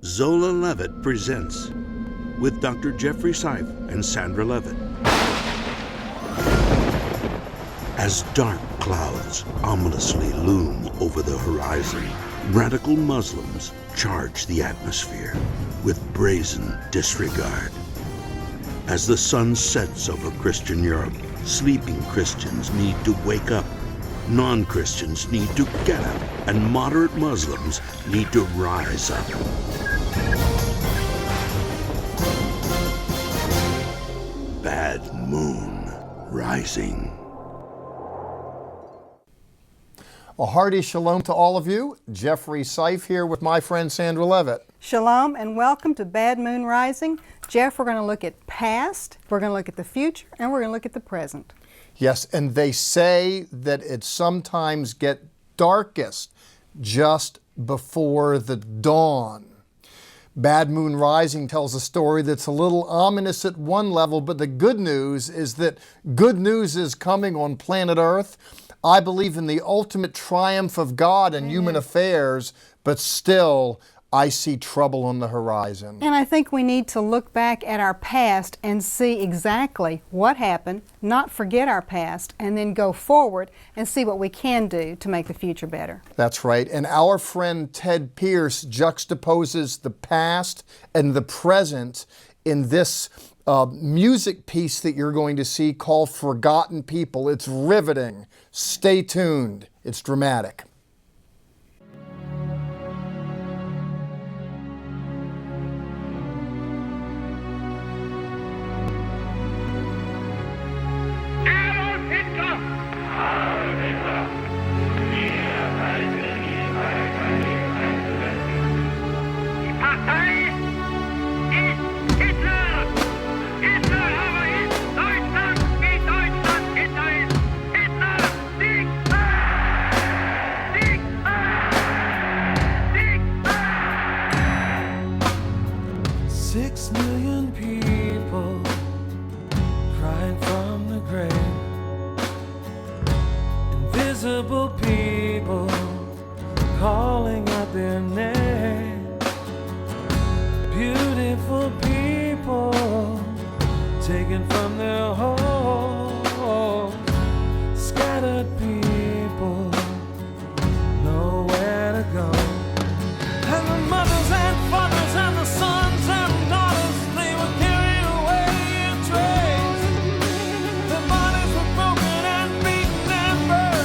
Zola Levitt Presents with Dr. Jeffrey Seif and Sandra Levitt. As dark clouds ominously loom over the horizon, radical Muslims charge the atmosphere with brazen disregard. As the sun sets over Christian Europe, sleeping Christians need to wake up. Non-Christians need to get up, and moderate Muslims need to rise up. Bad Moon Rising. A hearty shalom to all of you. Jeffrey Seif here with my friend Sandra Levitt. Shalom and welcome to Bad Moon Rising. Jeff, we're going to look at past, we're going to look at the future, and we're going to look at the present. Yes, and they say that it sometimes gets darkest just before the dawn. Bad Moon Rising tells a story that's a little ominous at one level, but the good news is that good news is coming on planet Earth. I believe in the ultimate triumph of God in human affairs, but still I see trouble on the horizon. And I think we need to look back at our past and see exactly what happened, not forget our past, and then go forward and see what we can do to make the future better. That's right. And our friend Ted Pierce juxtaposes the past and the present in this music piece that you're going to see called Forgotten People. It's riveting. Stay tuned. It's dramatic. People calling out their name, beautiful people taken from their homes, scattered people, nowhere to go. And the mothers and fathers and the sons and daughters, they were carried away in trains. Their bodies were broken and beaten and burned.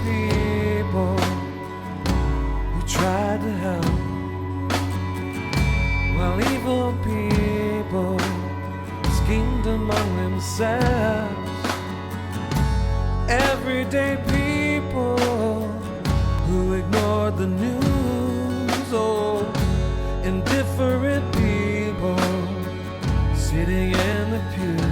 People who tried to help, while evil people schemed among themselves. Everyday people who ignored the news, oh, indifferent people sitting in the pews.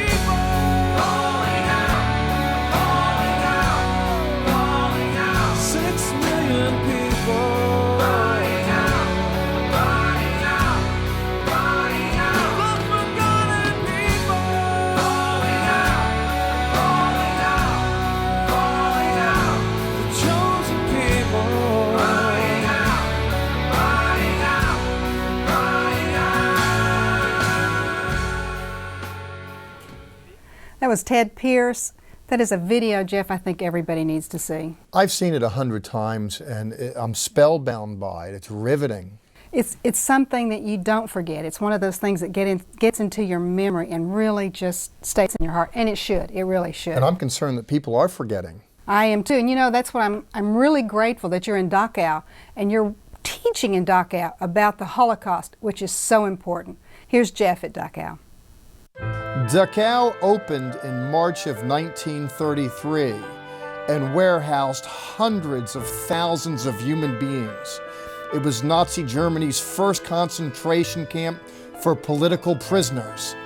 People That was Ted Pierce. That is a video, Jeff, I think everybody needs to see. I've seen it 100 times, and I'm spellbound by it. It's riveting. It's something that you don't forget. It's one of those things that gets into your memory and really just stays in your heart, and it should. It really should. And I'm concerned that people are forgetting. I am too, and you know, that's what I'm really grateful that you're in Dachau and you're teaching in Dachau about the Holocaust, which is so important. Here's Jeff at Dachau. Dachau opened in March of 1933 and warehoused hundreds of thousands of human beings. It was Nazi Germany's first concentration camp for political prisoners.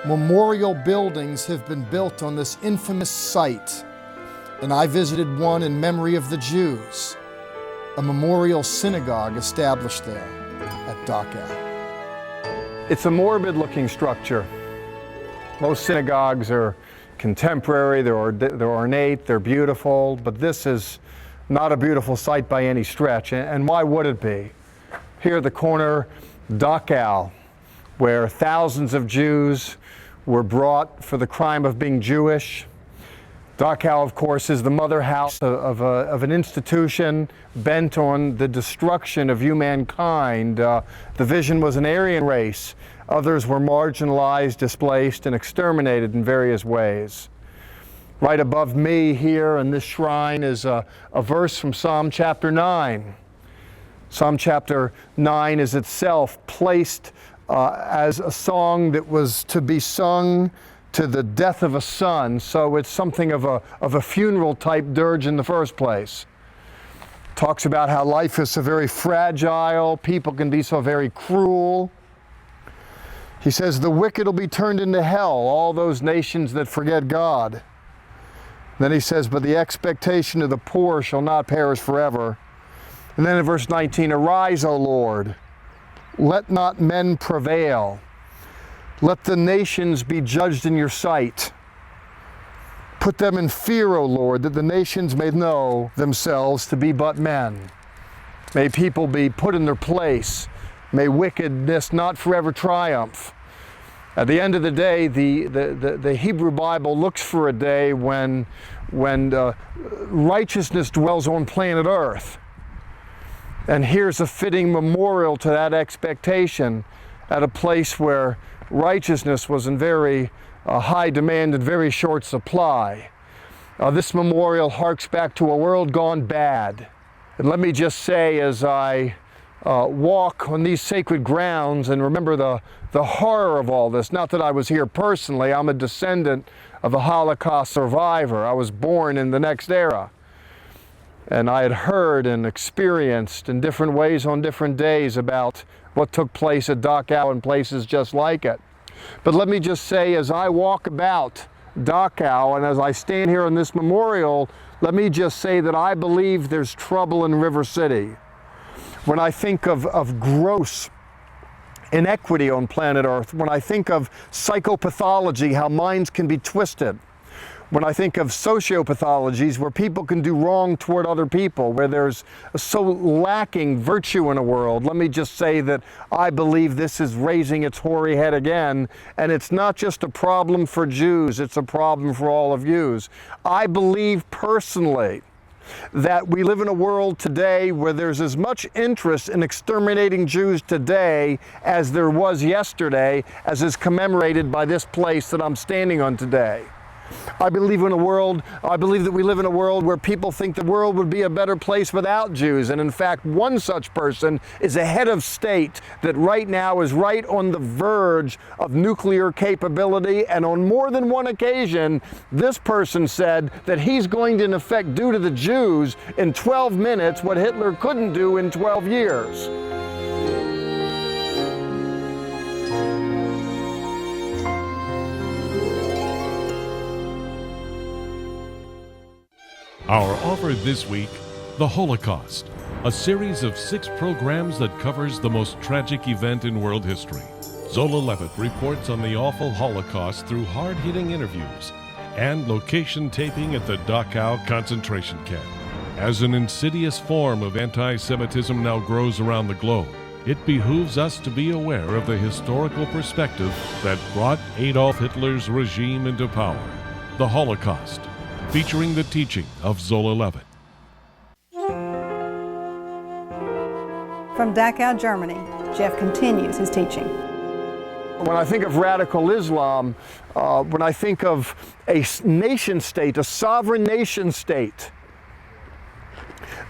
Memorial buildings have been built on this infamous site, and I visited one in memory of the Jews, a memorial synagogue established there at Dachau. It's a morbid-looking structure. Most synagogues are contemporary, they're ornate, they're beautiful, but this is not a beautiful sight by any stretch, and why would it be? Here at the corner, Dachau, where thousands of Jews were brought for the crime of being Jewish. Dachau, of course, is the mother house of an institution bent on the destruction of humankind. The vision was an Aryan race. Others were marginalized, displaced, and exterminated in various ways. Right above me here in this shrine is a verse from Psalm chapter 9. Psalm chapter 9 is itself placed as a song that was to be sung to the death of a son, so it's something of a funeral type dirge in the first place. Talks about how life is so very fragile, people can be so very cruel. He says, the wicked will be turned into hell, all those nations that forget God. Then he says, but the expectation of the poor shall not perish forever. And then in verse 19, arise, O Lord, let not men prevail. Let the nations be judged in your sight. Put them in fear, O Lord, that the nations may know themselves to be but men. May people be put in their place. May wickedness not forever triumph. At the end of the day, the Hebrew Bible looks for a day when righteousness dwells on planet Earth. And here's a fitting memorial to that expectation at a place where righteousness was in very high demand and very short supply. This memorial harks back to a world gone bad. And let me just say, as I walk on these sacred grounds and remember the horror of all this, not that I was here personally, I'm a descendant of a Holocaust survivor. I was born in the next era. And I had heard and experienced in different ways on different days about what took place at Dachau and places just like it. But let me just say, as I walk about Dachau and as I stand here on this memorial, let me just say that I believe there's trouble in River City. When I think of gross inequity on planet Earth, when I think of psychopathology, how minds can be twisted, when I think of sociopathologies where people can do wrong toward other people, where there's so lacking virtue in a world, let me just say that I believe this is raising its hoary head again, and it's not just a problem for Jews, it's a problem for all of yous. I believe personally that we live in a world today where there's as much interest in exterminating Jews today as there was yesterday, as is commemorated by this place that I'm standing on today. I believe that we live in a world where people think the world would be a better place without Jews. And in fact, one such person is a head of state that right now is right on the verge of nuclear capability. And on more than one occasion, this person said that he's going to, in effect, do to the Jews in 12 minutes what Hitler couldn't do in 12 years. Our offer this week, The Holocaust, a series of 6 programs that covers the most tragic event in world history. Zola Levitt reports on the awful Holocaust through hard-hitting interviews and location taping at the Dachau concentration camp. As an insidious form of anti-Semitism now grows around the globe, it behooves us to be aware of the historical perspective that brought Adolf Hitler's regime into power, the Holocaust, featuring the teaching of Zola Levitt. From Dachau, Germany, Jeff continues his teaching. When I think of radical Islam, when I think of a nation state, a sovereign nation state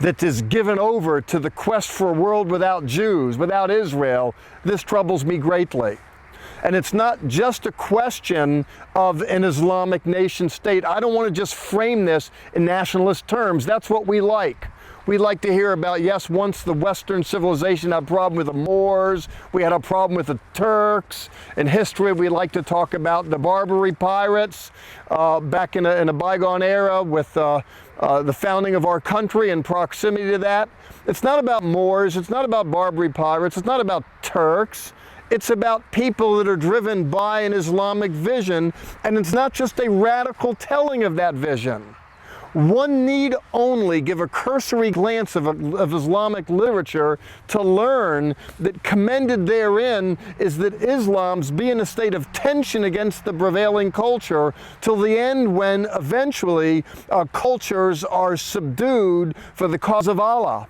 that is given over to the quest for a world without Jews, without Israel, this troubles me greatly. And it's not just a question of an Islamic nation state. I don't want to just frame this in nationalist terms. That's what we like. We like to hear about, yes, once the Western civilization had a problem with the Moors, we had a problem with the Turks. In history, we like to talk about the Barbary pirates back in a bygone era with the founding of our country and proximity to that. It's not about Moors, it's not about Barbary pirates, it's not about Turks. It's about people that are driven by an Islamic vision, and it's not just a radical telling of that vision. One need only give a cursory glance of Islamic literature to learn that commended therein is that Islam's be in a state of tension against the prevailing culture till the end when eventually cultures are subdued for the cause of Allah.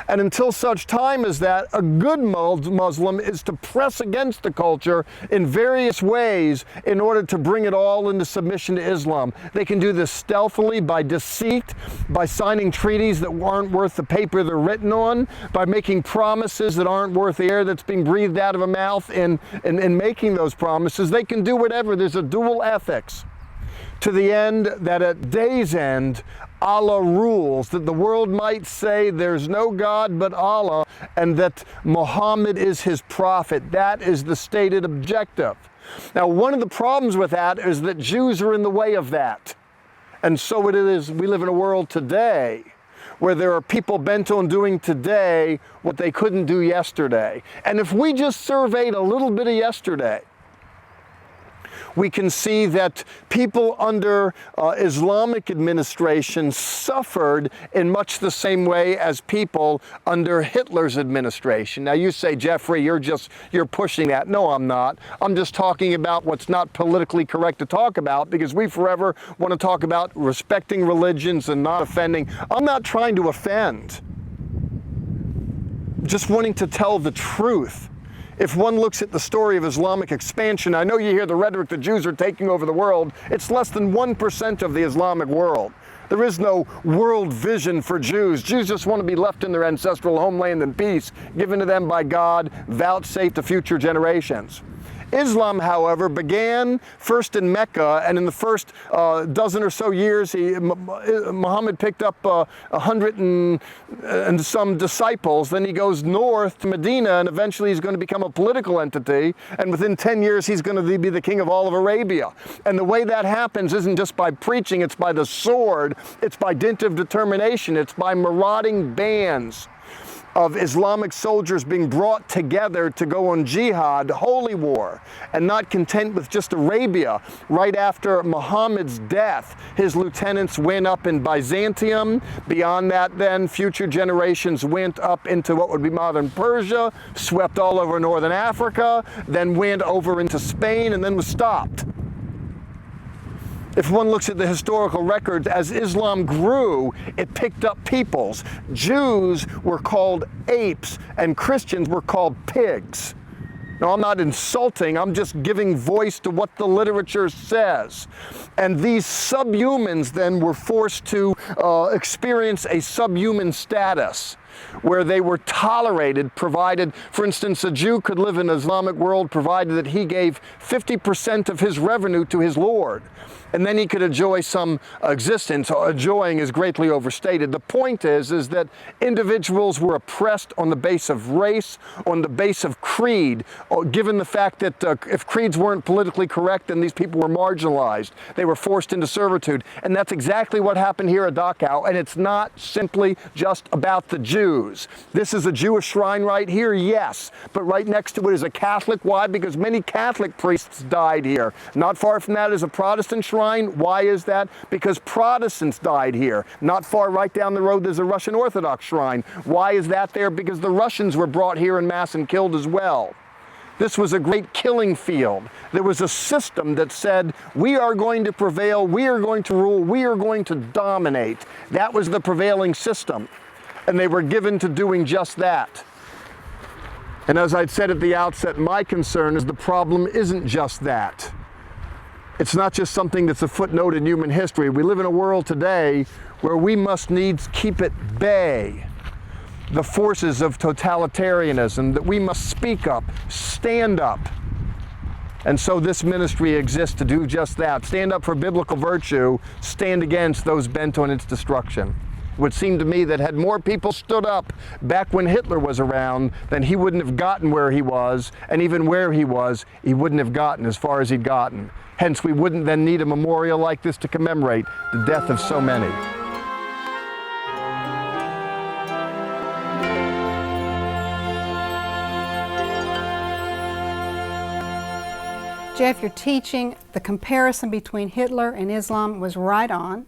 And until such time as that, a good Muslim is to press against the culture in various ways in order to bring it all into submission to Islam. They can do this stealthily by deceit, by signing treaties that aren't worth the paper they're written on, by making promises that aren't worth the air that's being breathed out of a mouth in making those promises. They can do whatever. There's a dual ethics. To the end that at day's end, Allah rules, that the world might say there's no God but Allah, and that Muhammad is his prophet. That is the stated objective. Now, one of the problems with that is that Jews are in the way of that. And so it is, we live in a world today where there are people bent on doing today what they couldn't do yesterday. And if we just surveyed a little bit of yesterday, we can see that people under Islamic administration suffered in much the same way as people under Hitler's administration. Now you say, Jeffrey, you're pushing that. No, I'm not. I'm just talking about what's not politically correct to talk about, because we forever want to talk about respecting religions and not offending. I'm not trying to offend. Just wanting to tell the truth. If one looks at the story of Islamic expansion, I know you hear the rhetoric that Jews are taking over the world. It's less than 1% of the Islamic world. There is no world vision for Jews. Jews just want to be left in their ancestral homeland in peace, given to them by God, vouchsafed to future generations. Islam, however, began first in Mecca, and in the first dozen or so years, Muhammad picked up 100 and some disciples. Then he goes north to Medina, and eventually he's going to become a political entity, and within 10 years he's going to be the king of all of Arabia. And the way that happens isn't just by preaching, it's by the sword, it's by dint of determination, it's by marauding bands of Islamic soldiers being brought together to go on jihad, holy war. And not content with just Arabia, right after Muhammad's death, his lieutenants went up in Byzantium. Beyond that then, future generations went up into what would be modern Persia, swept all over northern Africa, then went over into Spain, and then was stopped. If one looks at the historical records, as Islam grew, it picked up peoples. Jews were called apes, and Christians were called pigs. Now, I'm not insulting, I'm just giving voice to what the literature says. And these subhumans then were forced to experience a subhuman status, where they were tolerated, provided, for instance, a Jew could live in the Islamic world provided that he gave 50% of his revenue to his Lord. And then he could enjoy some existence. Enjoying is greatly overstated. The point is that individuals were oppressed on the base of race, on the base of creed, given the fact that if creeds weren't politically correct, then these people were marginalized. They were forced into servitude. And that's exactly what happened here at Dachau. And it's not simply just about the Jews. Jews. This is a Jewish shrine right here, yes, but right next to it is a Catholic. Why? Because many Catholic priests died here. Not far from that is a Protestant shrine. Why is that? Because Protestants died here. Not far right down the road there's a Russian Orthodox shrine. Why is that there? Because the Russians were brought here en masse and killed as well. This was a great killing field. There was a system that said, we are going to prevail, we are going to rule, we are going to dominate. That was the prevailing system. And they were given to doing just that. And as I'd said at the outset, my concern is the problem isn't just that. It's not just something that's a footnote in human history. We live in a world today where we must needs keep at bay the forces of totalitarianism, that we must speak up, stand up. And so this ministry exists to do just that. Stand up for biblical virtue, stand against those bent on its destruction. It would seem to me that had more people stood up back when Hitler was around, then he wouldn't have gotten where he was, and even where he was, he wouldn't have gotten as far as he'd gotten. Hence, we wouldn't then need a memorial like this to commemorate the death of so many. Jeff, your teaching, the comparison between Hitler and Islam was right on.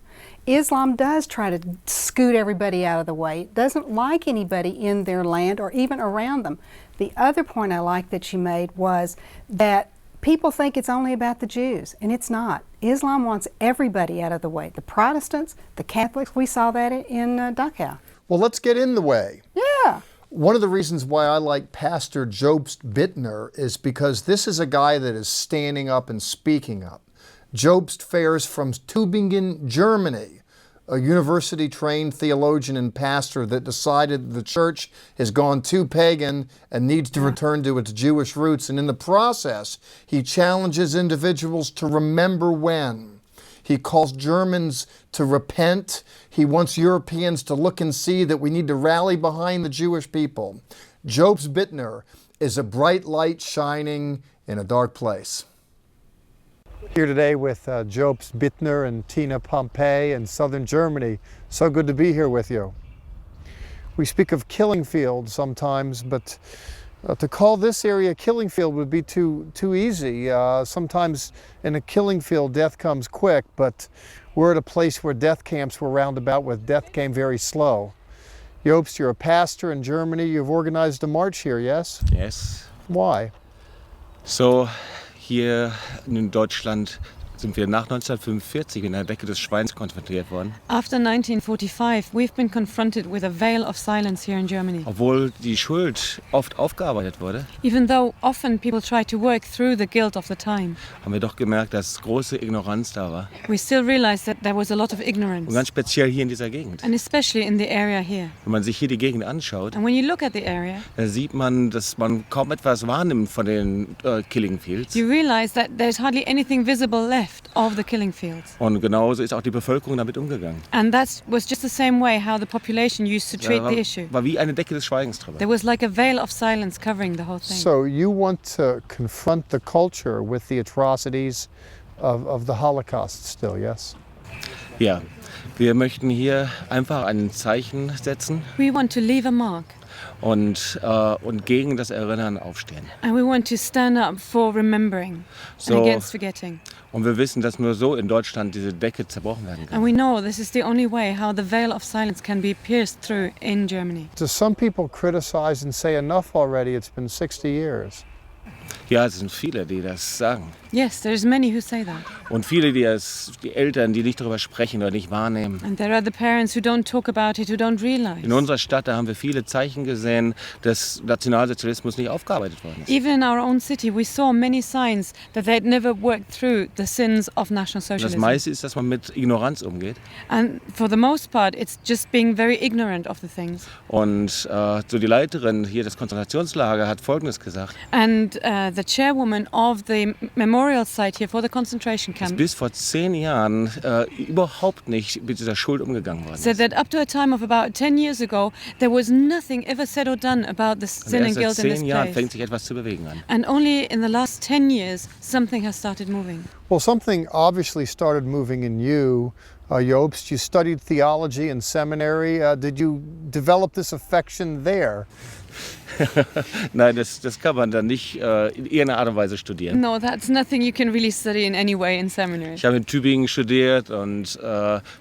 Islam does try to scoot everybody out of the way. It doesn't like anybody in their land or even around them. The other point I like that you made was that people think it's only about the Jews, and it's not. Islam wants everybody out of the way. The Protestants, the Catholics, we saw that in Dachau. Well, let's get in the way. Yeah. One of the reasons why I like Pastor Jobst Bittner is because this is a guy that is standing up and speaking up. Jobst fares from Tübingen, Germany, a university-trained theologian and pastor that decided the church has gone too pagan and needs to return to its Jewish roots. And in the process, he challenges individuals to remember when. He calls Germans to repent. He wants Europeans to look and see that we need to rally behind the Jewish people. Jobst Bittner is a bright light shining in a dark place. Here today with Jobst Bittner and Tina Pompey in southern Germany. So good to be here with you. We speak of killing fields sometimes, but to call this area a killing field would be too easy. Sometimes in a killing field, death comes quick, but we're at a place where death camps were roundabout with death came very slow. Jobst, you're a pastor in Germany. You've organized a march here, yes? Yes. Why? So, hier in Deutschland sind wir nach 1945 in der Decke des Schweins konfrontiert worden. After 1945, we've been confronted with a veil of silence here in Germany. Obwohl die Schuld oft aufgearbeitet wurde, Even though often people try to work through the guilt of the time, haben wir doch gemerkt, dass große Ignoranz da war. we still realized that there was a lot of Und ignorance, ganz speziell hier in dieser Gegend. and especially in the area here. Wenn man sich hier die Gegend anschaut, And when you look at the area, dann sieht man, dass man kaum etwas wahrnimmt von den Killing Fields. you realize that there's hardly anything visible left of the killing fields. Und genauso ist auch die Bevölkerung damit umgegangen. And that was just the same way how the population used to treat the issue. War wie eine Decke des Schweigens drüber. There was like a veil of silence covering the whole thing. So you want to confront the culture with the atrocities of the Holocaust still, yes? Ja, wir möchten hier einfach ein Zeichen setzen We want to leave a mark, und gegen das Erinnern aufstehen. and we want to stand up for remembering So- and against forgetting. Und wir wissen, dass nur so in Deutschland diese Decke zerbrochen werden And kann. we know this is the only way how the veil of silence can be pierced through in Germany. Do some people criticize and say enough already? It's been 60 years. Ja, es sind viele, die das sagen. Yes, there's many who say that. Und viele, die Eltern, die nicht darüber sprechen oder nicht wahrnehmen. And there are the parents who don't talk about it, who don't realize. In unserer Stadt, da haben wir viele Zeichen gesehen, dass Nationalsozialismus nicht aufgearbeitet worden ist. Even in our own city, we saw many signs that they'd never worked through the sins of National Und das Socialism. meiste ist, dass man mit Ignoranz umgeht. And for the most part, it's just being very ignorant of the things. Und so die Leiterin hier des Konzentrationslagers hat Folgendes gesagt. And the chairwoman of the memorial site here for the concentration Dass camp bis vor 10 Jahren überhaupt nicht mit dieser Schuld umgegangen worden said ist. that up to a time of about 10 years ago, there was nothing ever said or done about the Und sin and erst seit guilt in 10 this Jahren place. fängt sich etwas zu bewegen an. And only in the last 10 years, something has started moving. Well, something obviously started moving in you Jobst, you studied theology in seminary. Did you develop this affection there? Nein, das kann man dann nicht in irgendeiner Art und Weise studieren. No, that's nothing you can really study in any way in seminary. Ich habe in Tübingen studiert und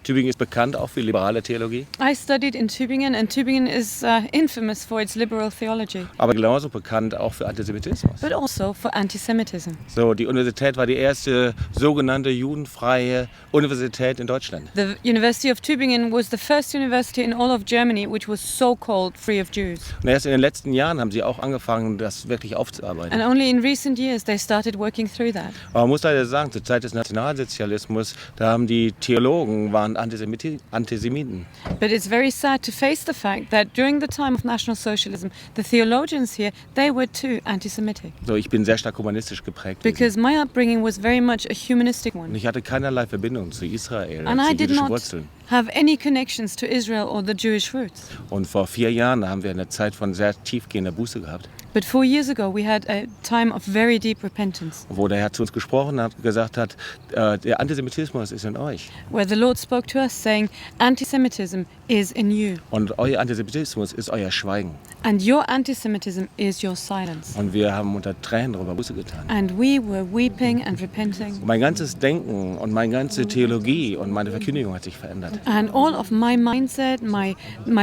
Tübingen ist bekannt auch für liberale Theologie. I studied in Tübingen, and Tübingen is infamous for its liberal theology, Aber genauso bekannt auch für Antisemitismus. but also for anti-Semitism. So, die Universität war die erste sogenannte judenfreie Universität in Deutschland. The University of Tübingen was the first university in all of Germany which was so-called free of Jews. Und erst in den letzten Jahren haben sie auch angefangen, das wirklich aufzuarbeiten. And only in recent years they started working through that. Aber man muss leider sagen, zur Zeit des Nationalsozialismus, da haben die Theologen waren Antisemiten. But it's very sad to face the fact that during the time of National Socialism, the theologians here, they were too anti-Semitic. So, ich bin sehr stark humanistisch geprägt. Because my upbringing was very much a humanistic Und one. ich hatte keinerlei Verbindung zu Israel, And I zu did jüdischen not Wurzeln. have any connections to Israel or the Jewish roots. Und vor 4 Jahren haben wir eine Zeit von sehr tiefgehender Buße gehabt, But 4 years ago we had a time of very deep repentance, wo der Herr zu uns gesprochen hat, gesagt hat, der Antisemitismus ist in euch. where the Lord spoke to us saying, anti-Semitism is in you, Und euer Antisemitismus ist euer Schweigen. and your anti-Semitism is your silence. Und wir haben unter Tränen darüber Buße getan. And we were weeping and repenting. Mein ganzes Denken und meine ganze Theologie und meine Verkündigung hat sich verändert. And all of my mindset, my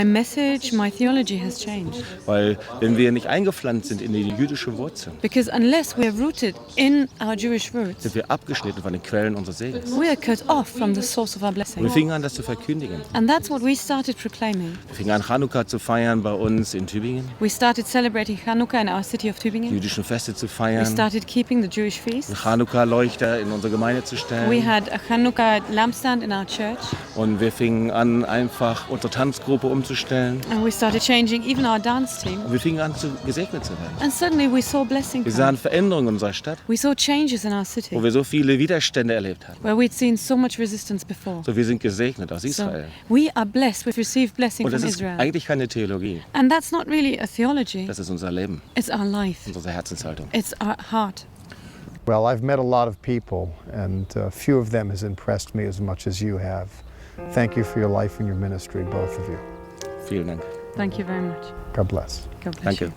message, my theology has changed. Weil wenn wir nicht eingepflanzt sind in die jüdische Wurzel, Because unless we are rooted in our Jewish roots, sind wir abgeschnitten von den Quellen unseres Segens. we are cut off from the source of our Und wir blessing. fingen an, das zu verkündigen. And that's what we started proclaiming. Wir fingen an, Chanukka zu feiern bei uns in Tübingen, We started celebrating Hanukkah in our city of die Tübingen. jüdischen Feste zu We feiern, started keeping the Jewish feasts. Chanukka-Leuchter in unsere Gemeinde zu We stellen. had a Hanukkah lampstand in our church. Und wir fingen an, einfach unsere Tanzgruppe umzustellen. And we started changing even our dance team. Und wir fingen an, gesegnet zu werden. And suddenly we saw blessing Wir come. sahen Veränderungen in unserer Stadt, We saw changes in our city wo wir so viele Widerstände erlebt hatten. where we'd seen so much resistance before. So, wir sind gesegnet aus So Israel. we are blessed. We've received blessing Und das from ist Israel. eigentlich keine Theologie. And that's not really a theology. Das ist unser Leben, It's our life. unsere Herzenshaltung. It's our heart. Well, I've met a lot of people, and few of them has impressed me as much as you have. Thank you for your life and your ministry, both of you. Vielen Dank. Thank you very much. God bless. God bless Danke. you.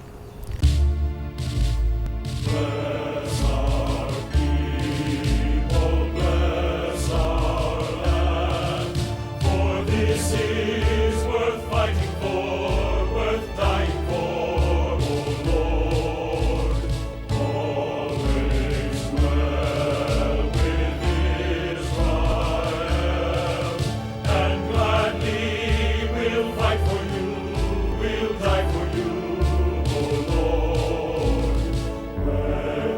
This is worth fighting for, worth dying for, oh Lord. Always dwell with Israel, and gladly we'll fight for you, we'll die for you, oh Lord.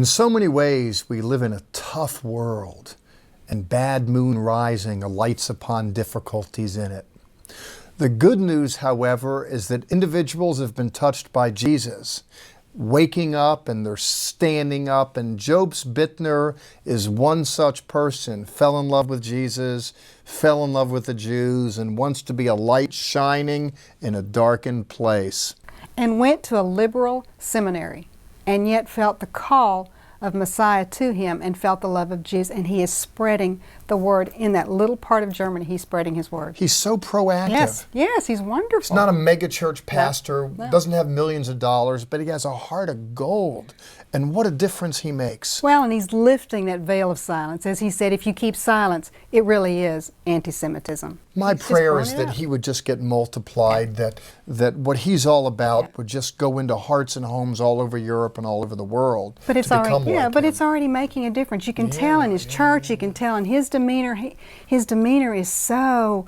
In so many ways, we live in a tough world, and bad moon rising alights upon difficulties in it. The good news, however, is that individuals have been touched by Jesus, waking up and they're standing up, and Job's Bittner is one such person, fell in love with Jesus, fell in love with the Jews, and wants to be a light shining in a darkened place. And went to a liberal seminary, and yet felt the call of Messiah to him and felt the love of Jesus, and he is spreading the word in that little part of Germany. He's spreading his word. He's so proactive. Yes, he's wonderful. He's not a megachurch pastor, No. doesn't have millions of dollars, but he has a heart of gold. And what a difference he makes. Well, and he's lifting that veil of silence. As he said, if you keep silence, it really is anti-Semitism. My He's just prayer brought is it that up. he would just get multiplied, that what he's all about would just go into hearts and homes all over Europe and all over the world. But it's to become already, like him. it's already making a difference. You can tell in his church, you can tell in his demeanor. His demeanor is so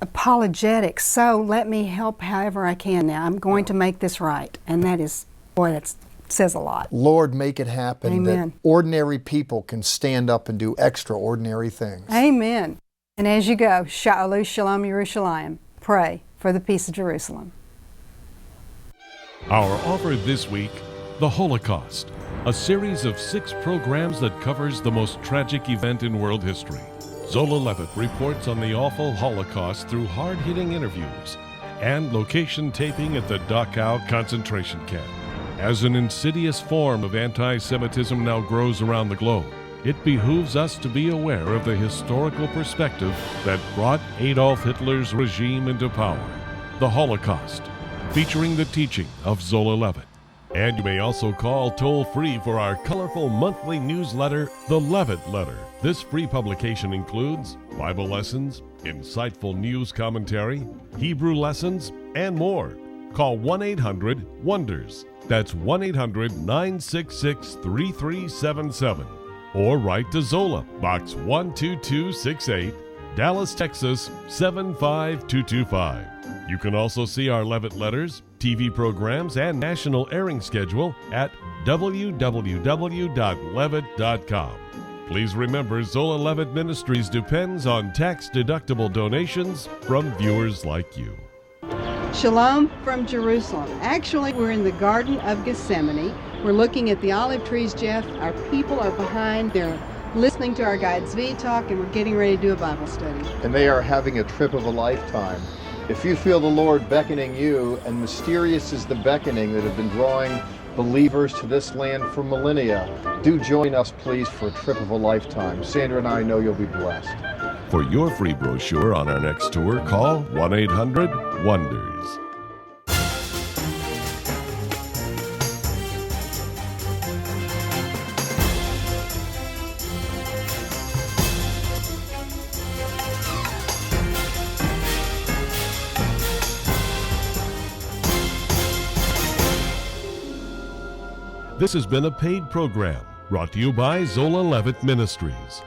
apologetic, so let me help however I can now. I'm going to make this right. And that is, boy, that says a lot. Lord, make it happen. Amen. That ordinary people can stand up and do extraordinary things. Amen. And as you go, Sha'alu Shalom Yerushalayim, pray for the peace of Jerusalem. Our offer this week, The Holocaust, a series of 6 programs that covers the most tragic event in world history. Zola Levitt reports on the awful Holocaust through hard-hitting interviews and location taping at the Dachau concentration camp. As an insidious form of anti-Semitism now grows around the globe, it behooves us to be aware of the historical perspective that brought Adolf Hitler's regime into power. The Holocaust, featuring the teaching of Zola Levitt. And you may also call toll-free for our colorful monthly newsletter, The Levitt Letter. This free publication includes Bible lessons, insightful news commentary, Hebrew lessons, and more. Call 1-800-WONDERS. That's 1-800-966-3377. Or write to Zola, Box 12268, Dallas, Texas 75225. You can also see our Levitt letters, TV programs, and national airing schedule at www.levitt.com. Please remember, Zola Levitt Ministries depends on tax-deductible donations from viewers like you. Shalom from Jerusalem. Actually, we're in the Garden of Gethsemane. We're looking at the olive trees, Jeff. Our people are behind. They're listening to our guide Zvi talk, and we're getting ready to do a Bible study. And they are having a trip of a lifetime. If you feel the Lord beckoning you, and mysterious is the beckoning that have been drawing believers to this land for millennia, do join us, please, for a trip of a lifetime. Sandra and I know you'll be blessed. For your free brochure on our next tour, call 1-800-WONDERS. This has been a paid program brought to you by Zola Levitt Ministries.